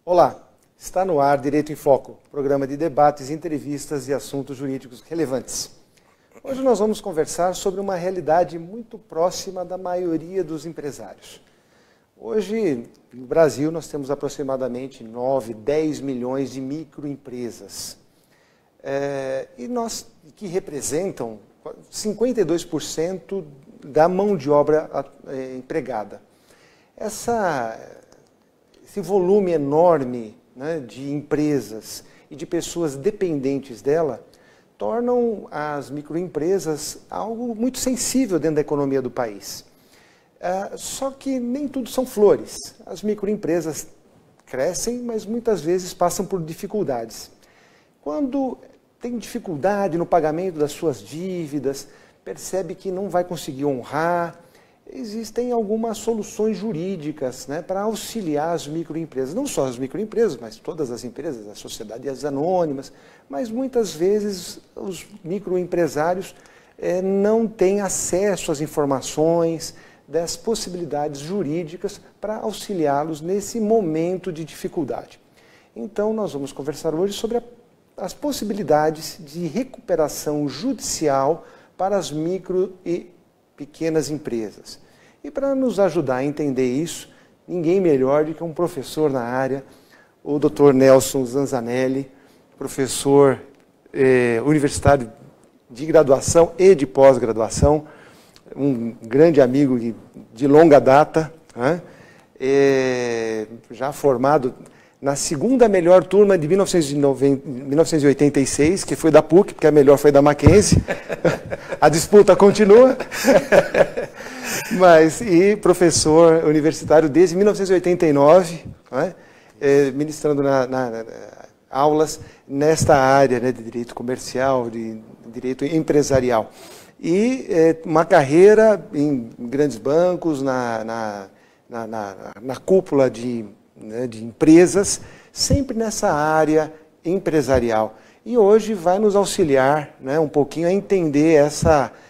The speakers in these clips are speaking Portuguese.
Olá, está no ar Direito em Foco, programa de debates, entrevistas e assuntos jurídicos relevantes. Hoje nós vamos conversar sobre uma realidade muito próxima da maioria dos empresários. Hoje, no Brasil, nós temos aproximadamente 9, 10 milhões de microempresas, que representam 52% da mão de obra empregada. Esse volume enorme, né, de empresas e de pessoas dependentes dela tornam as microempresas algo muito sensível dentro da economia do país. Só que nem tudo são flores. As microempresas crescem, mas muitas vezes passam por dificuldades. Quando tem dificuldade no pagamento das suas dívidas, percebe que não vai conseguir honrar, existem algumas soluções jurídicas, né, para auxiliar as microempresas. Não só as microempresas, mas todas as empresas, as sociedades anônimas, mas muitas vezes os microempresários não têm acesso às informações das possibilidades jurídicas para auxiliá-los nesse momento de dificuldade. Então, nós vamos conversar hoje sobre as possibilidades de recuperação judicial para as micro e pequenas empresas. E para nos ajudar a entender isso, ninguém melhor do que um professor na área, o Dr. Nelson Zanzanelli, professor universitário de graduação e de pós-graduação, um grande amigo de longa data, né? Já formado na segunda melhor turma de 1986, que foi da PUC, porque a melhor foi da Mackenzie. A disputa continua. E professor universitário desde 1989, né? Ministrando aulas nesta área, né, de direito comercial, de direito empresarial. E uma carreira em grandes bancos, na cúpula de empresas, sempre nessa área empresarial. E hoje vai nos auxiliar, né, um pouquinho a entender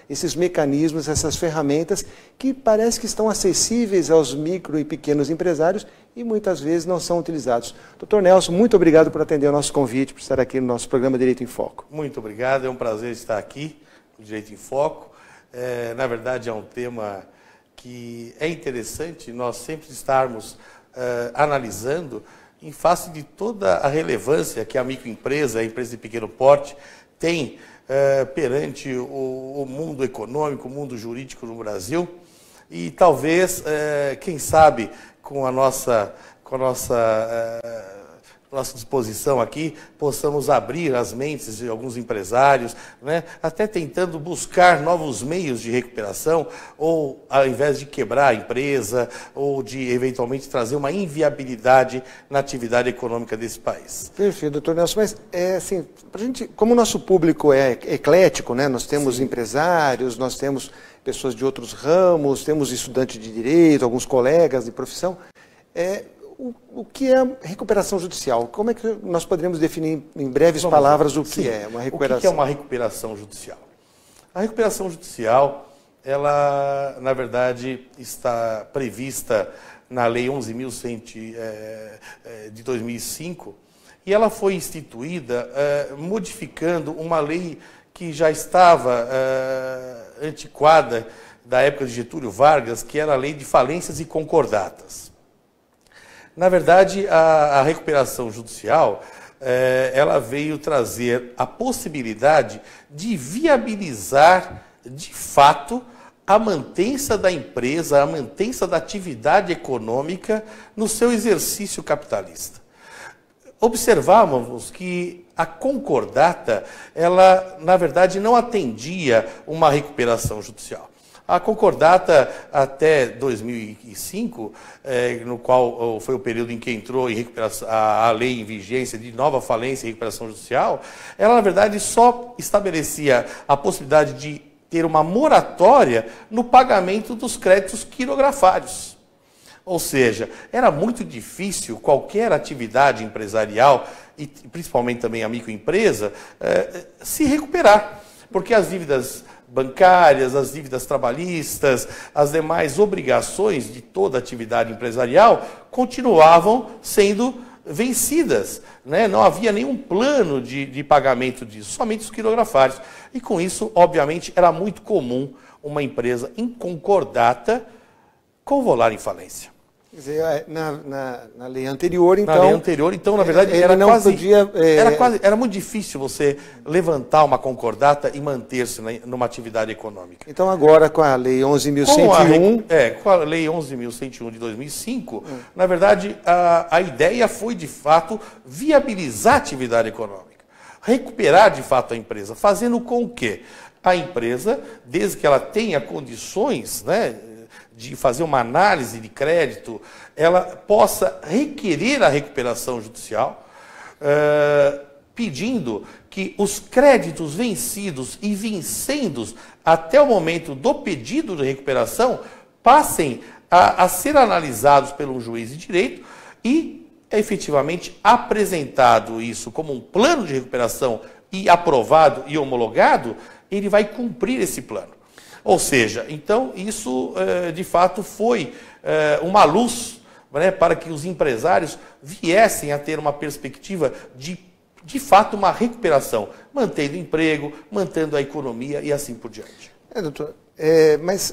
esses mecanismos, essas ferramentas que parece que estão acessíveis aos micro e pequenos empresários e muitas vezes não são utilizados. Dr. Nelson, muito obrigado por atender o nosso convite, por estar aqui no nosso programa Direito em Foco. Muito obrigado, é um prazer estar aqui no Direito em Foco. Na verdade, é um tema que é interessante nós sempre estarmos analisando em face de toda a relevância que a microempresa, a empresa de pequeno porte, tem perante o mundo econômico, o mundo jurídico no Brasil. E talvez, quem sabe, com a nossa disposição aqui, possamos abrir as mentes de alguns empresários, né, até tentando buscar novos meios de recuperação, ou ao invés de quebrar a empresa, ou de eventualmente trazer uma inviabilidade na atividade econômica desse país. Perfeito, doutor Nelson, mas assim, pra gente, como o nosso público é eclético, né, nós temos empresários, nós temos pessoas de outros ramos, temos estudantes de direito, alguns colegas de profissão, o que é recuperação judicial? Como é que nós poderíamos definir em breves palavras o que é uma recuperação? O que é uma recuperação judicial? A recuperação judicial, ela, na verdade, está prevista na Lei 11.100 de 2005, e ela foi instituída modificando uma lei que já estava antiquada da época de Getúlio Vargas, que era a Lei de Falências e Concordatas. Na verdade, a recuperação judicial, ela veio trazer a possibilidade de viabilizar, de fato, a mantença da empresa, a mantença da atividade econômica no seu exercício capitalista. Observávamos que a concordata, ela, na verdade, não atendia uma recuperação judicial. A concordata, até 2005, no qual foi o período em que entrou em recuperação, a lei em vigência de nova falência e recuperação judicial, ela, na verdade, só estabelecia a possibilidade de ter uma moratória no pagamento dos créditos quirografários. Ou seja, era muito difícil qualquer atividade empresarial, e principalmente também a microempresa, se recuperar, porque as dívidas bancárias, as dívidas trabalhistas, as demais obrigações de toda a atividade empresarial continuavam sendo vencidas, né? Não havia nenhum plano de pagamento disso, somente os quirografários. E com isso, obviamente, era muito comum uma empresa em concordata convolar em falência. Quer dizer, na lei anterior, então... Na lei anterior, então, na verdade, era muito difícil você levantar uma concordata e manter-se numa atividade econômica. Então, agora, com a Lei 11.101... Com a Lei 11.101 de 2005, na verdade, a ideia foi, de fato, viabilizar a atividade econômica. Recuperar, de fato, a empresa. Fazendo com que a empresa, desde que ela tenha condições, né, de fazer uma análise de crédito, ela possa requerer a recuperação judicial, pedindo que os créditos vencidos e vincendos até o momento do pedido de recuperação passem a ser analisados pelo juiz de direito e, efetivamente, apresentado isso como um plano de recuperação e aprovado e homologado, ele vai cumprir esse plano. Ou seja, então, isso de fato foi uma luz, né, para que os empresários viessem a ter uma perspectiva de fato, uma recuperação, mantendo emprego, mantendo a economia e assim por diante. Doutor, mas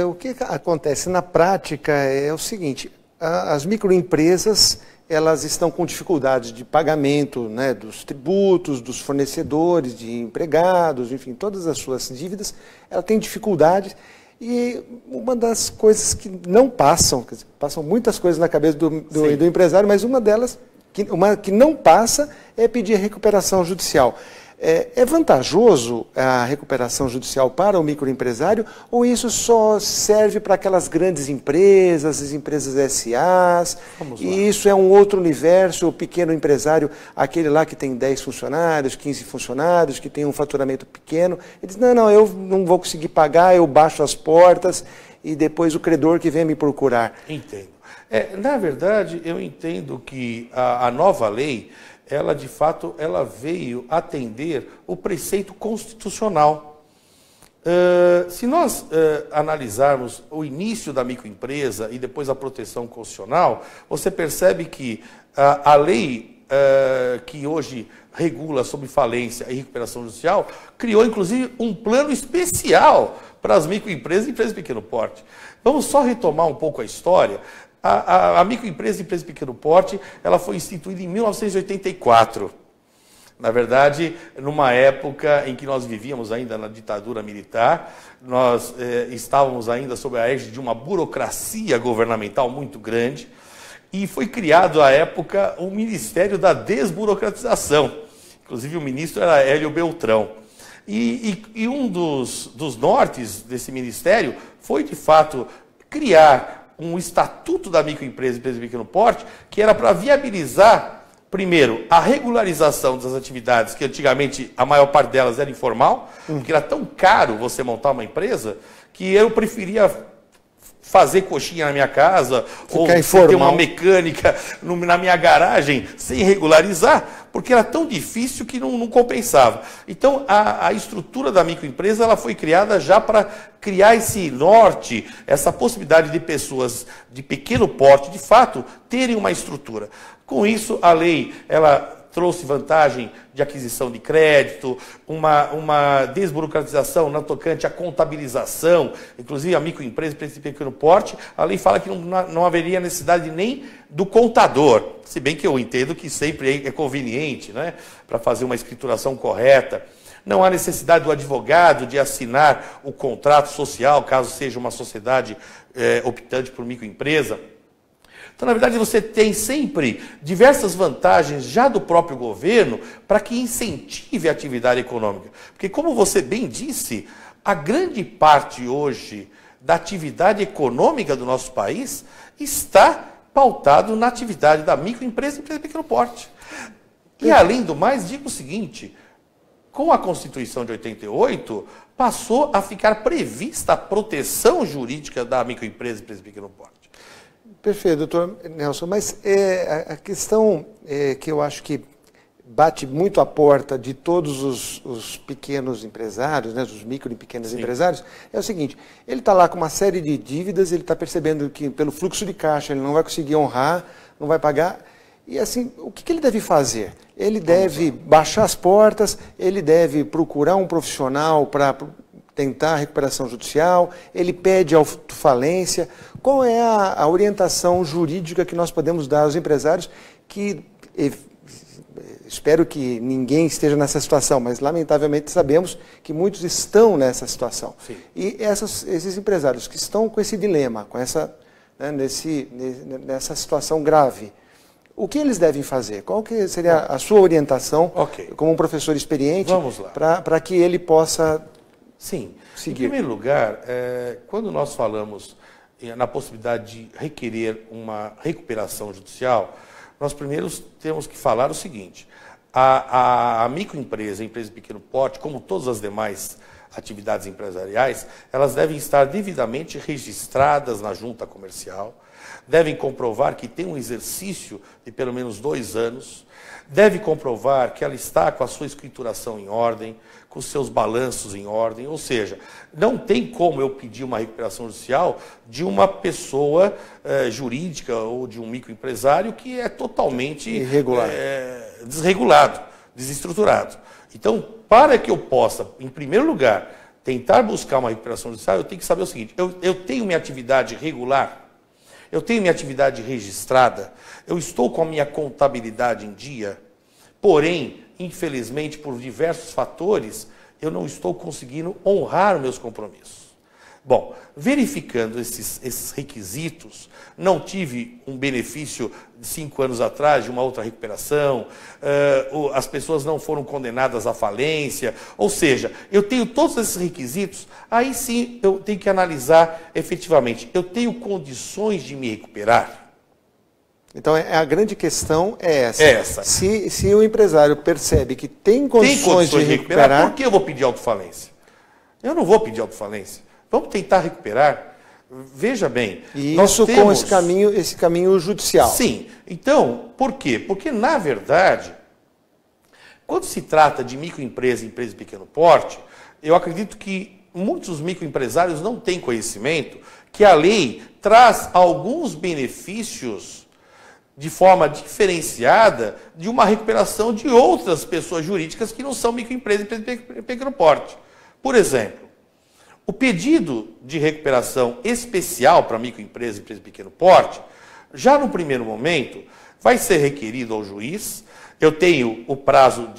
o que acontece na prática é o seguinte, as microempresas, elas estão com dificuldades de pagamento, né, dos tributos, dos fornecedores, de empregados, enfim, todas as suas dívidas, ela tem dificuldades. E uma das coisas que não passam, quer dizer, passam muitas coisas na cabeça do empresário, mas uma delas, uma que não passa, é pedir recuperação judicial. É vantajoso a recuperação judicial para o microempresário ou isso só serve para aquelas grandes empresas, as empresas SAs, e isso é um outro universo, o pequeno empresário, aquele lá que tem 10 funcionários, 15 funcionários, que tem um faturamento pequeno, ele diz, não, eu não vou conseguir pagar, eu baixo as portas e depois o credor que vem me procurar. Entendo. Na verdade, eu entendo que a nova lei, ela de fato veio atender o preceito constitucional. Se nós analisarmos o início da microempresa e depois a proteção constitucional, você percebe que a lei que hoje regula sobre falência e recuperação judicial criou inclusive um plano especial para as microempresas e empresas de pequeno porte. Vamos só retomar um pouco a história. A microempresa e empresa de pequeno porte, ela foi instituída em 1984. Na verdade, numa época em que nós vivíamos ainda na ditadura militar, nós estávamos ainda sob a égide de uma burocracia governamental muito grande, e foi criado, à época, o Ministério da Desburocratização. Inclusive, o ministro era Hélio Beltrão. E um dos nortes desse ministério foi, de fato, criar um estatuto da microempresa e empresa de pequeno porte, que era para viabilizar, primeiro, a regularização das atividades, que antigamente a maior parte delas era informal, porque era tão caro você montar uma empresa, que eu preferia fazer coxinha na minha casa, ou ter uma mecânica na minha garagem sem regularizar, porque era tão difícil que não compensava. Então, a estrutura da microempresa ela foi criada já para criar esse norte, essa possibilidade de pessoas de pequeno porte, de fato, terem uma estrutura. Com isso, a lei ela trouxe vantagem de aquisição de crédito, uma desburocratização na tocante à contabilização, inclusive a microempresa e pequeno porte, a lei fala que não haveria necessidade nem do contador, se bem que eu entendo que sempre é conveniente, né, para fazer uma escrituração correta. Não há necessidade do advogado de assinar o contrato social, caso seja uma sociedade optante por microempresa. Então, na verdade, você tem sempre diversas vantagens já do próprio governo para que incentive a atividade econômica. Porque, como você bem disse, a grande parte hoje da atividade econômica do nosso país está pautado na atividade da microempresa e empresa de pequeno porte. E, além do mais, digo o seguinte, com a Constituição de 88, passou a ficar prevista a proteção jurídica da microempresa e empresa de pequeno porte. Perfeito, doutor Nelson, mas a questão que eu acho que bate muito a porta de todos os pequenos empresários, né, os micro e pequenos empresários, é o seguinte, ele está lá com uma série de dívidas, ele está percebendo que pelo fluxo de caixa ele não vai conseguir honrar, não vai pagar, E assim, o que ele deve fazer? Ele deve baixar as portas, ele deve procurar um profissional para tentar a recuperação judicial, ele pede autofalência. Qual é a orientação jurídica que nós podemos dar aos empresários que, espero que ninguém esteja nessa situação, mas lamentavelmente sabemos que muitos estão nessa situação. Sim. E esses empresários que estão com esse dilema, com nessa situação grave, o que eles devem fazer? Qual que seria a sua orientação como um professor experiente para que ele possa seguir? Em primeiro lugar, quando nós falamos na possibilidade de requerer uma recuperação judicial, nós primeiro temos que falar o seguinte: a microempresa, a empresa de pequeno porte, como todas as demais atividades empresariais, elas devem estar devidamente registradas na junta comercial, devem comprovar que tem um exercício de pelo menos 2 anos, deve comprovar que ela está com a sua escrituração em ordem, com os seus balanços em ordem, ou seja, não tem como eu pedir uma recuperação judicial de uma pessoa jurídica ou de um microempresário que é totalmente desregulado, desestruturado. Então, para que eu possa, em primeiro lugar, tentar buscar uma recuperação judicial, eu tenho que saber o seguinte: eu tenho minha atividade regular, eu tenho minha atividade registrada, eu estou com a minha contabilidade em dia, porém, infelizmente, por diversos fatores, eu não estou conseguindo honrar os meus compromissos. Bom, verificando esses requisitos, não tive um benefício de 5 anos atrás de uma outra recuperação, as pessoas não foram condenadas à falência, ou seja, eu tenho todos esses requisitos, aí sim eu tenho que analisar efetivamente, eu tenho condições de me recuperar? Então, a grande questão é essa. Se o empresário percebe que tem condições de recuperar, por que eu vou pedir autofalência? Eu não vou pedir autofalência. Vamos tentar recuperar. Veja bem. E isso com esse caminho judicial. Sim. Então, por quê? Porque, na verdade, quando se trata de microempresa e empresa de pequeno porte, eu acredito que muitos microempresários não têm conhecimento que a lei traz alguns benefícios de forma diferenciada de uma recuperação de outras pessoas jurídicas que não são microempresas e pequeno porte. Por exemplo, o pedido de recuperação especial para microempresa e empresa de pequeno porte, já no primeiro momento, vai ser requerido ao juiz. Eu tenho o prazo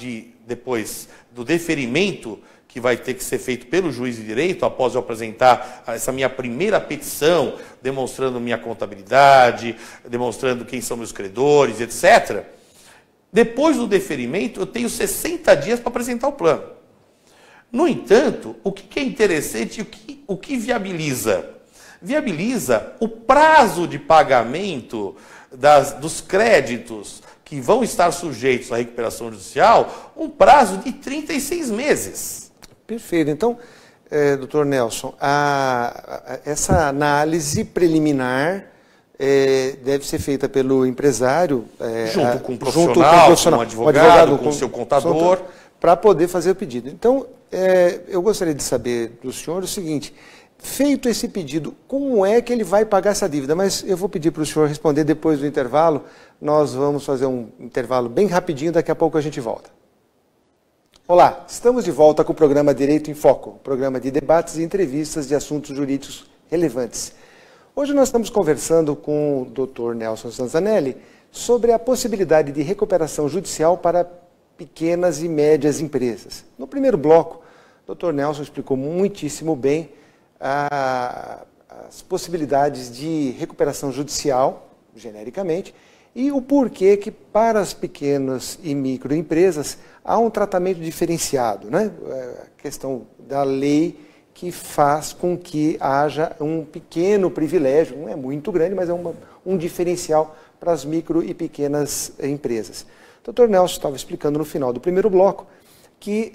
depois do deferimento que vai ter que ser feito pelo juiz de direito, após eu apresentar essa minha primeira petição, demonstrando minha contabilidade, demonstrando quem são meus credores, etc. Depois do deferimento, eu tenho 60 dias para apresentar o plano. No entanto, o que é interessante, o que viabiliza? Viabiliza o prazo de pagamento dos créditos que vão estar sujeitos à recuperação judicial, um prazo de 36 meses. Perfeito. Então, doutor Nelson, essa análise preliminar deve ser feita pelo empresário, junto com um profissional, com um advogado, com o seu contador, para poder fazer o pedido. Então, eu gostaria de saber do senhor o seguinte: feito esse pedido, como é que ele vai pagar essa dívida? Mas eu vou pedir para o senhor responder depois do intervalo. Nós vamos fazer um intervalo bem rapidinho, daqui a pouco a gente volta. Olá, estamos de volta com o programa Direito em Foco, programa de debates e entrevistas de assuntos jurídicos relevantes. Hoje nós estamos conversando com o Dr. Nelson Zanzanelli sobre a possibilidade de recuperação judicial para pequenas e médias empresas. No primeiro bloco, o Dr. Nelson explicou muitíssimo bem as possibilidades de recuperação judicial, genericamente, e o porquê que para as pequenas e microempresas há um tratamento diferenciado, né? A questão da lei que faz com que haja um pequeno privilégio, não é muito grande, mas é um diferencial para as micro e pequenas empresas. O Dr. Nelson estava explicando no final do primeiro bloco que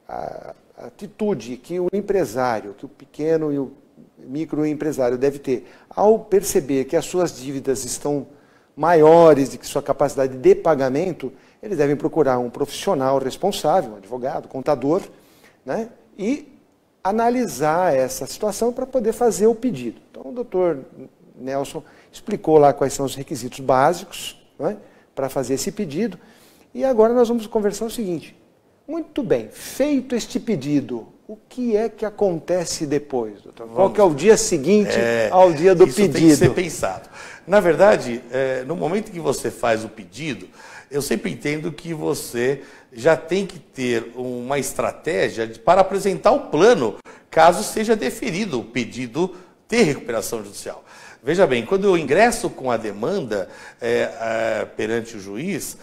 a atitude que o empresário, que o pequeno e o microempresário deve ter ao perceber que as suas dívidas estão maiores do que sua capacidade de pagamento, eles devem procurar um profissional responsável, um advogado, contador, né, e analisar essa situação para poder fazer o pedido. Então, o doutor Nelson explicou lá quais são os requisitos básicos, para fazer esse pedido. E agora nós vamos conversar o seguinte. Muito bem, feito este pedido, o que é que acontece depois, doutor? Qual que é o dia seguinte ao dia do pedido? Isso tem que ser pensado. Na verdade, no momento que você faz o pedido, eu sempre entendo que você já tem que ter uma estratégia para apresentar o plano, caso seja deferido o pedido de recuperação judicial. Veja bem, quando eu ingresso com a demanda perante o juiz,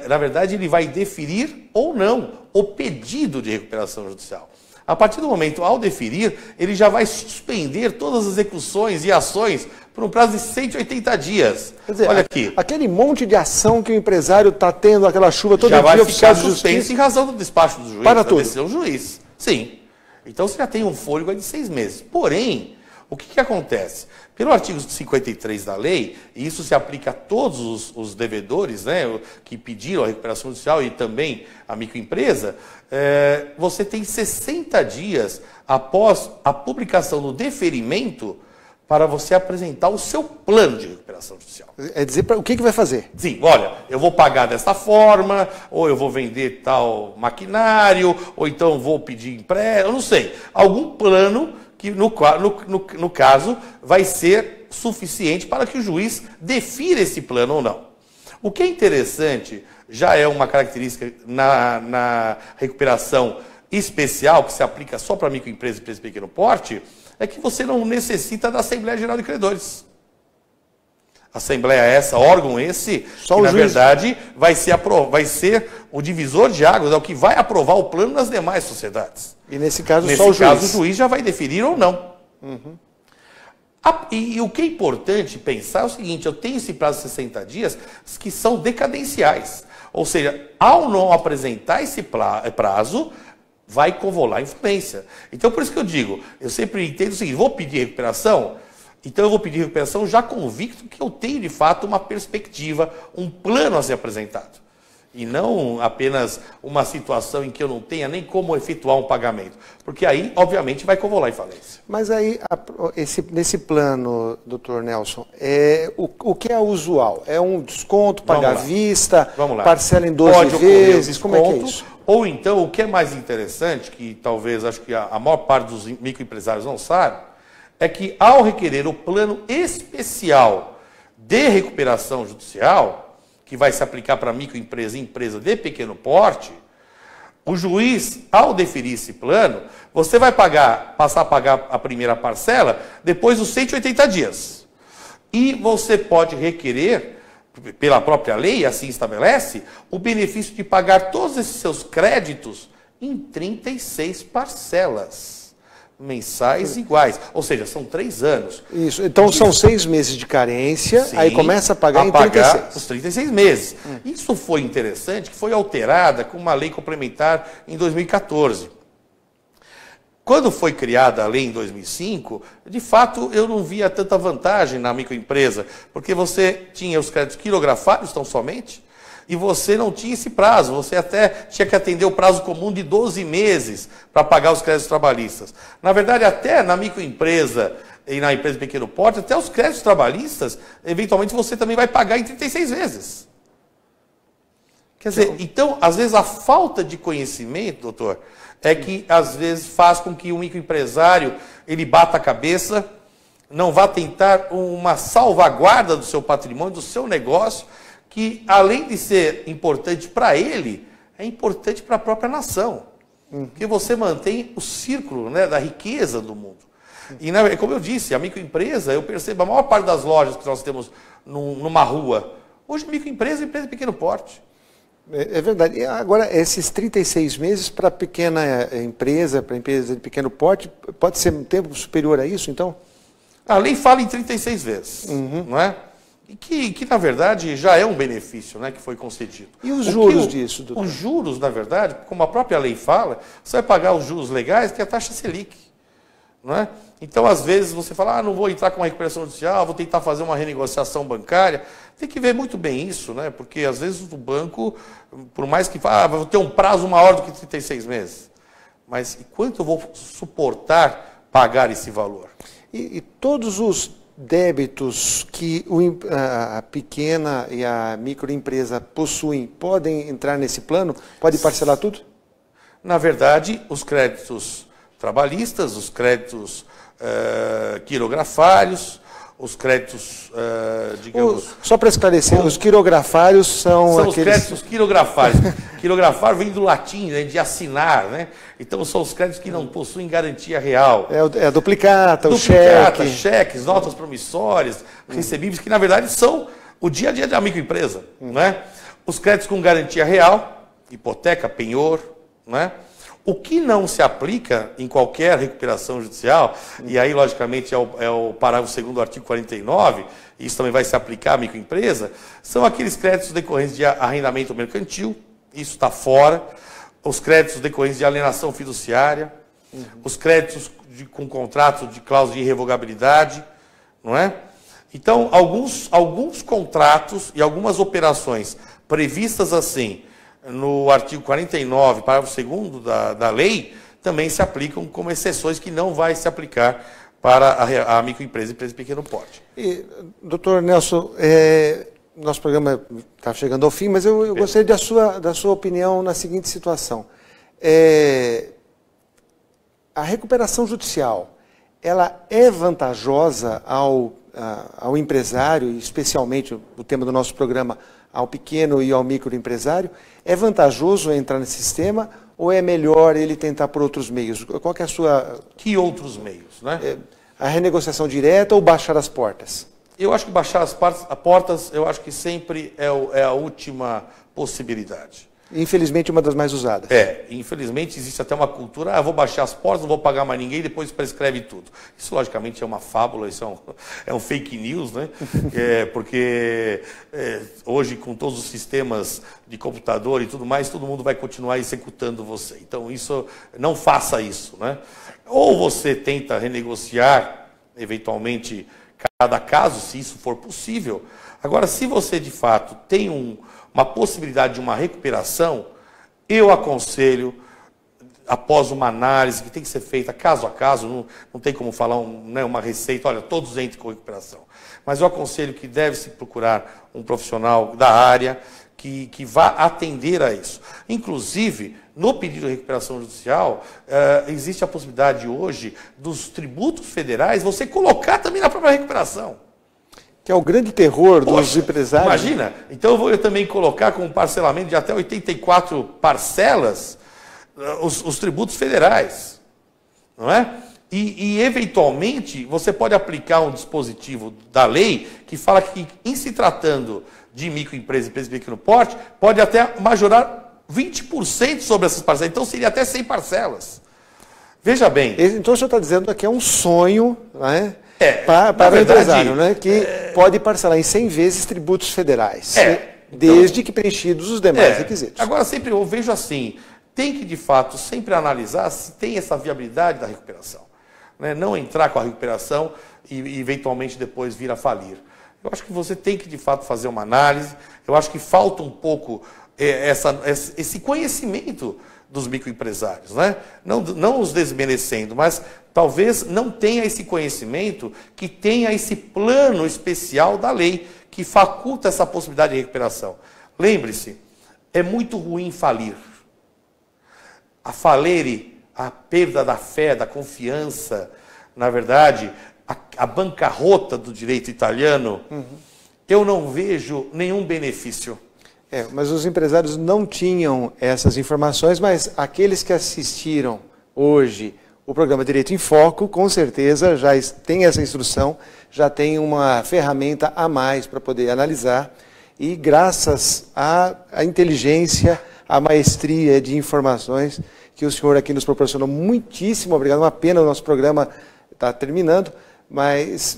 na verdade ele vai deferir ou não o pedido de recuperação judicial. A partir do momento, ao deferir, ele já vai suspender todas as execuções e ações por um prazo de 180 dias. Quer dizer, olha aqui. Aquele monte de ação que o empresário está tendo, aquela chuva todo já dia, vai ficar suspenso em razão do despacho do juiz, para da tudo. decisão do juiz. Sim. Então você já tem um fôlego aí de 6 meses. Porém, o que acontece? Pelo artigo 53 da lei, e isso se aplica a todos os devedores, né, que pediram a recuperação judicial e também a microempresa, você tem 60 dias após a publicação do deferimento para você apresentar o seu plano de recuperação judicial. É dizer o que vai fazer? Sim, olha, eu vou pagar desta forma, ou eu vou vender tal maquinário, ou então vou pedir empréstimo, eu não sei. Algum plano que, no caso, vai ser suficiente para que o juiz defira esse plano ou não. O que é interessante, já é uma característica na recuperação especial, que se aplica só para microempresa e empresa de pequeno porte, é que você não necessita da Assembleia Geral de Credores. Assembleia essa, órgão esse, só que na juiz. verdade vai ser o divisor de águas, é o que vai aprovar o plano nas demais sociedades. E nesse caso Nesse só o juiz. caso, o juiz já vai definir ou não. Uhum. E o que é importante pensar é o seguinte, eu tenho esse prazo de 60 dias que são decadenciais. Ou seja, ao não apresentar esse prazo, vai convolar a influência. Então, por isso que eu digo, eu sempre entendo o seguinte, vou pedir recuperação, então eu vou pedir recuperação já convicto que eu tenho, de fato, uma perspectiva, um plano a ser apresentado. E não apenas uma situação em que eu não tenha nem como efetuar um pagamento. Porque aí, obviamente, vai convolar em falência. Mas aí, nesse plano, doutor Nelson, o que é usual? É um desconto, pagar à vista, parcela em 12 vezes? Como é que é isso? Ou então, o que é mais interessante, que talvez acho que a maior parte dos microempresários não sabe, é que ao requerer o plano especial de recuperação judicial, que vai se aplicar para microempresa e empresa de pequeno porte, o juiz, ao deferir esse plano, você vai passar a pagar a primeira parcela depois dos 180 dias. E você pode requerer, pela própria lei, assim estabelece, o benefício de pagar todos esses seus créditos em 36 parcelas mensais iguais. Ou seja, são 3 anos. Isso. Então são 6 meses de carência, sim, aí começa a pagar em 36. Os 36 meses. Isso foi interessante, que foi alterada com uma lei complementar em 2014. Quando foi criada a lei em 2005, de fato eu não via tanta vantagem na microempresa, porque você tinha os créditos quilografados tão somente, e você não tinha esse prazo, você até tinha que atender o prazo comum de 12 meses para pagar os créditos trabalhistas. Na verdade, até na microempresa e na empresa de pequeno porte, até os créditos trabalhistas, eventualmente você também vai pagar em 36 vezes. Quer dizer, então, às vezes a falta de conhecimento, doutor, é que às vezes faz com que o microempresário ele bata a cabeça, não vá tentar uma salvaguarda do seu patrimônio, do seu negócio, que além de ser importante para ele, é importante para a própria nação. Porque você mantém o círculo, né, da riqueza do mundo. E, como eu disse, a microempresa, eu percebo, a maior parte das lojas que nós temos numa rua, hoje microempresa e empresa de pequeno porte. É verdade. E agora, esses 36 meses para pequena empresa, para empresa de pequeno porte, pode ser um tempo superior a isso, então? A lei fala em 36 vezes, não é? E que, na verdade, já é um benefício, né, que foi concedido. E os juros disso, doutor? Os juros, na verdade, como a própria lei fala, você vai pagar os juros legais, que é a taxa Selic. Não é? Então, às vezes, você fala, não vou entrar com uma recuperação judicial, vou tentar fazer uma renegociação bancária. Tem que ver muito bem isso, né? Porque, às vezes, o banco, por mais que fale, vou ter um prazo maior do que 36 meses. Mas quanto eu vou suportar pagar esse valor? E todos os débitos que a pequena e a microempresa possuem podem entrar nesse plano? Pode parcelar tudo? Na verdade, os créditos trabalhistas, os créditos quirografários, os créditos, digamos... Só para esclarecer, os quirografários são aqueles... os créditos quirografários. Quirografar vem do latim, né, de assinar, né? Então são os créditos que não possuem garantia real. É a duplicata, o Duplicata, cheque. cheques, notas promissórias, recebíveis, que na verdade são o dia a dia da microempresa, né? Os créditos com garantia real, hipoteca, penhor, né? O que não se aplica em qualquer recuperação judicial, e aí, logicamente, é o parágrafo 2º do artigo 49, e isso também vai se aplicar à microempresa, são aqueles créditos decorrentes de arrendamento mercantil, isso está fora, os créditos decorrentes de alienação fiduciária, os créditos com contrato de cláusula de irrevogabilidade, não é? Então, alguns contratos e algumas operações previstas assim, no artigo 49, parágrafo 2º da lei, também se aplicam como exceções que não vai se aplicar para a microempresa e empresa de pequeno porte. E, doutor Nelson, nosso programa está chegando ao fim, mas eu gostaria da sua opinião na seguinte situação. A recuperação judicial, ela é vantajosa ao empresário, especialmente o tema do nosso programa, ao pequeno e ao microempresário? É vantajoso entrar nesse sistema ou é melhor ele tentar por outros meios? Qual que é a sua... Que outros meios, né? A renegociação direta ou baixar as portas? Eu acho que baixar as portas, eu acho que sempre é a última possibilidade. Infelizmente, uma das mais usadas. Infelizmente existe até uma cultura, vou baixar as portas, não vou pagar mais ninguém, depois prescreve tudo. Isso, logicamente, é uma fábula, isso é um fake news, né? Porque hoje, com todos os sistemas de computador e tudo mais, todo mundo vai continuar executando você. Então, não faça isso, né? Ou você tenta renegociar, eventualmente, cada caso, se isso for possível. Agora, se você, de fato, tem uma possibilidade de uma recuperação, eu aconselho, após uma análise que tem que ser feita caso a caso, não tem como falar uma receita, olha, todos entrem com recuperação. Mas eu aconselho que deve-se procurar um profissional da área que vá atender a isso. Inclusive, no pedido de recuperação judicial, existe a possibilidade hoje dos tributos federais você colocar também na própria recuperação. Que é o grande terror dos empresários. Imagina, então eu vou também colocar com um parcelamento de até 84 parcelas os tributos federais, não é? E, eventualmente, você pode aplicar um dispositivo da lei que fala que, em se tratando de microempresa e empresa de pequeno porte, pode até majorar 20% sobre essas parcelas. Então, seria até 100 parcelas. Veja bem. Então, o senhor está dizendo que é um sonho, né? Para o empresário, né? Que pode parcelar em 100 vezes tributos federais, desde que preenchidos os demais requisitos. Agora, sempre eu vejo assim, tem que, de fato, sempre analisar se tem essa viabilidade da recuperação. Né? Não entrar com a recuperação e, eventualmente, depois vir a falir. Eu acho que você tem que, de fato, fazer uma análise. Eu acho que falta um pouco esse conhecimento dos microempresários, né? Não os desmerecendo, mas talvez não tenha esse conhecimento que tenha esse plano especial da lei que faculta essa possibilidade de recuperação. Lembre-se, é muito ruim falir. A perda da fé, da confiança, na verdade, a bancarrota do direito italiano, eu não vejo nenhum benefício. Mas os empresários não tinham essas informações, mas aqueles que assistiram hoje o programa Direito em Foco, com certeza já tem essa instrução, já tem uma ferramenta a mais para poder analisar e graças à inteligência, à maestria de informações que o senhor aqui nos proporcionou, muitíssimo obrigado. Uma pena o nosso programa está terminando, mas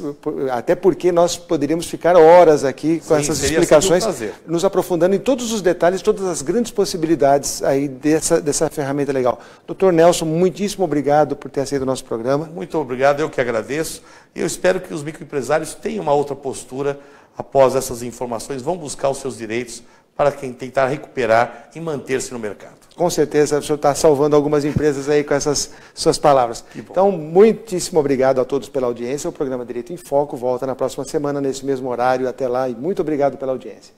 até porque nós poderíamos ficar horas aqui com essas explicações, nos aprofundando em todos os detalhes, todas as grandes possibilidades aí dessa ferramenta legal. Doutor Nelson, muitíssimo obrigado por ter aceito o nosso programa. Muito obrigado, eu que agradeço. E eu espero que os microempresários tenham uma outra postura após essas informações, vão buscar os seus direitos para quem tentar recuperar e manter-se no mercado. Com certeza, o senhor está salvando algumas empresas aí com essas suas palavras. Então, muitíssimo obrigado a todos pela audiência. O programa Direito em Foco volta na próxima semana, nesse mesmo horário. Até lá e muito obrigado pela audiência.